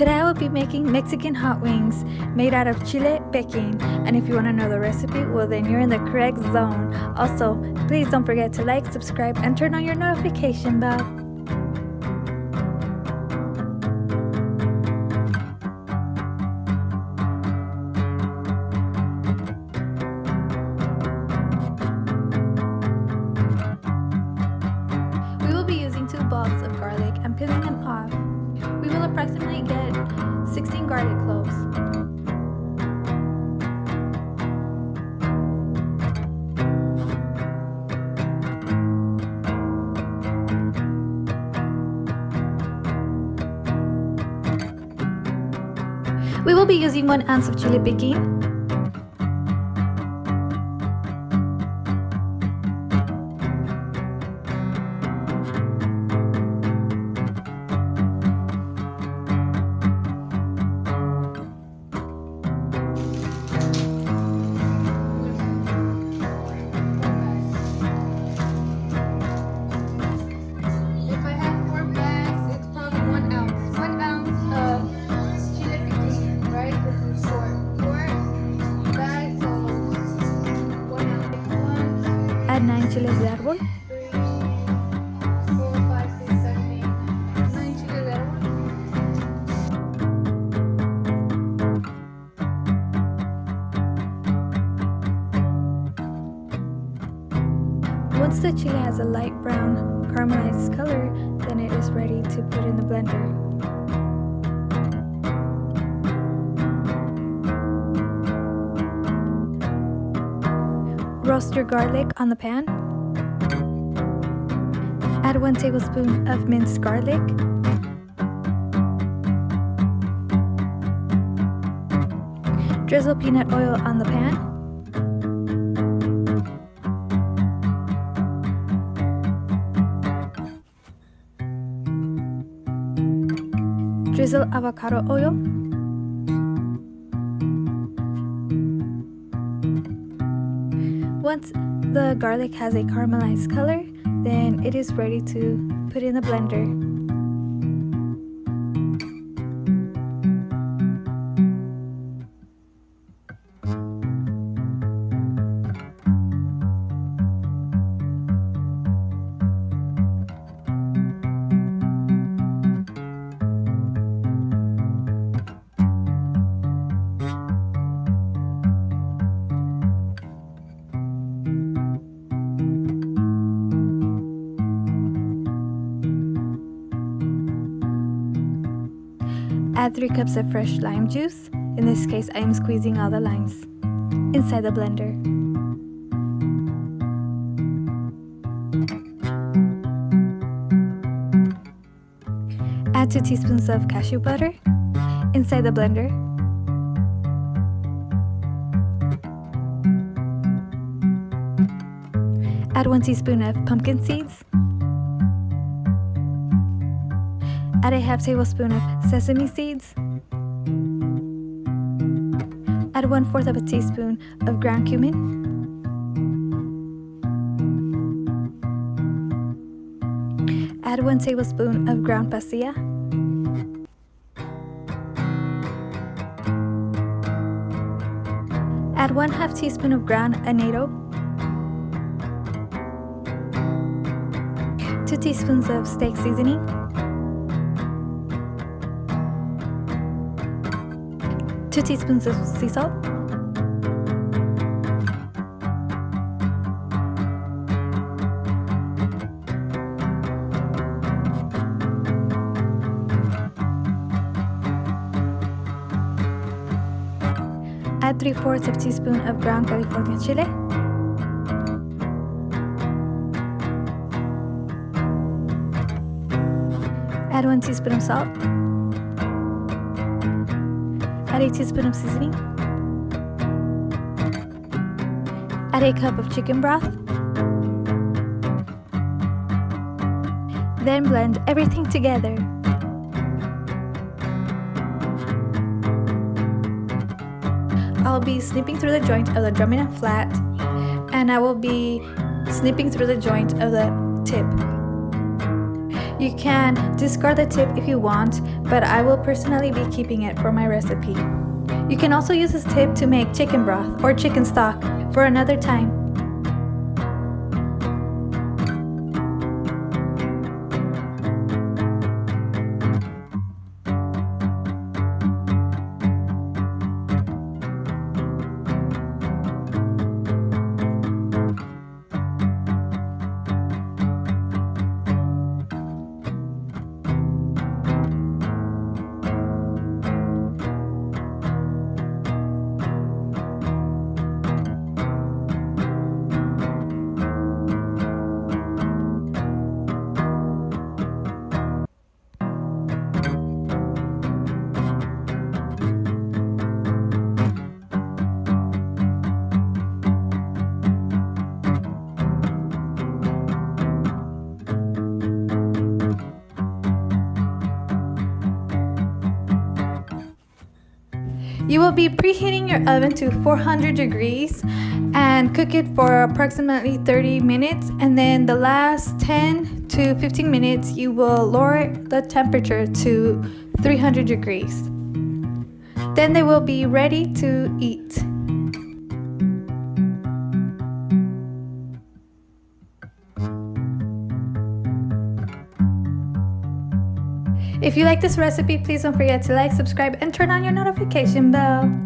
Today I will be making Mexican hot wings made out of Chile, Piquín, and if you want to know the recipe, well then you're in the correct zone. Also, please don't forget to like, subscribe, and turn on your notification bell. We will be using 2 bulbs of garlic and peeling them off. We will approximately get 16 garlic cloves. We will be using 1 ounce of chili piquín, add 9 chiles de árbol, Once the chile has a light brown caramelized color, then it is ready to put in the blender. Roast your garlic on the pan. Add 1 tablespoon of minced garlic. Drizzle peanut oil on the pan. Drizzle avocado oil. Once the garlic has a caramelized color, then it is ready to put in the blender. Add 3 cups of fresh lime juice. In this case, I am squeezing all the limes inside the blender. Add 2 teaspoons of cashew butter inside the blender. Add 1 teaspoon of pumpkin seeds. Add a half tablespoon of sesame seeds. Add 1/4 of a teaspoon of ground cumin. Add 1 tablespoon of ground pasilla. Add 1/2 teaspoon of ground anatto. 2 teaspoons of steak seasoning. 2 teaspoons of sea salt. Add 3/4 of a teaspoon of ground California chile. Add 1 teaspoon of salt. Add a teaspoon of seasoning. Add a cup of chicken broth. Then blend everything together. I'll be snipping through the joint of the drumming flat, and I will be snipping through the joint of the tip. You can discard the tip if you want, but I will personally be keeping it for my recipe. You can also use this tip to make chicken broth or chicken stock for another time. You will be preheating your oven to 400 degrees and cook it for approximately 30 minutes, and then the last 10 to 15 minutes you will lower the temperature to 300 degrees. Then they will be ready to eat. If you like this recipe, please don't forget to like, subscribe, and turn on your notification bell.